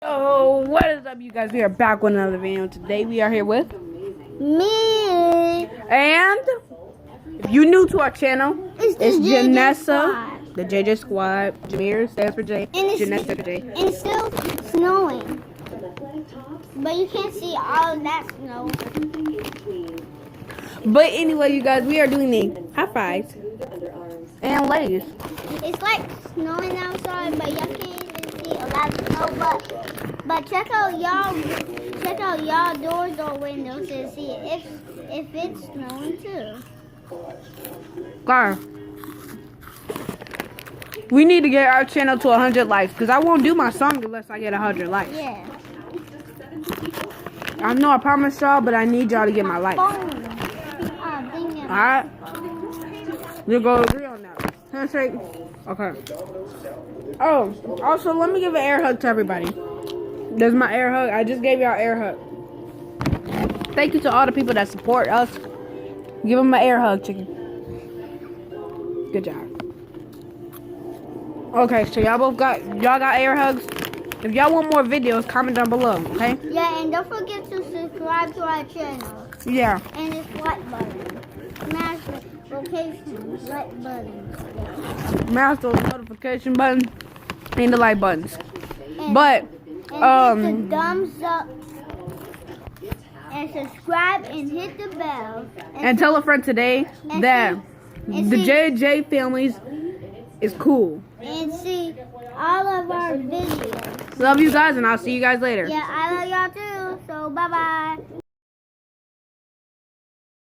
Oh, what is up, you guys? We are back with another video. Today we are here with me. And if you're new to our channel, it's Janessa, the JJ Squad. Jameer stands for J. Janessa stands for J. And it's still snowing, but you can't see all of that snow. But anyway, you guys, we are doing the high fives and legs. It's like snowing outside, but y'all can't even see a lot of snow. But check out y'all doors or windows to see if it's snowing too. Guys, we need to get our channel to 100 likes, because I won't do my song unless I get 100 likes. Yeah. I know I promised y'all, but I need y'all to get my likes. Alright? We'll go agree on that. Handshake. Okay. Oh, also, let me give an air hug to everybody. There's my air hug. I just gave y'all air hug. Thank you to all the people that support us. Give them an air hug, chicken. Good job. Okay, so y'all got air hugs. If y'all want more videos, comment down below, okay? Yeah, and don't forget to subscribe to our channel. Yeah. And this like button. Smash the notification like button. Smash those notification buttons and the like buttons. And hit the thumbs up. And subscribe and hit the bell. And tell a friend today that the JJ families is cool. And see all of our videos. Love you guys, and I'll see you guys later. Yeah, I love y'all too. So bye bye.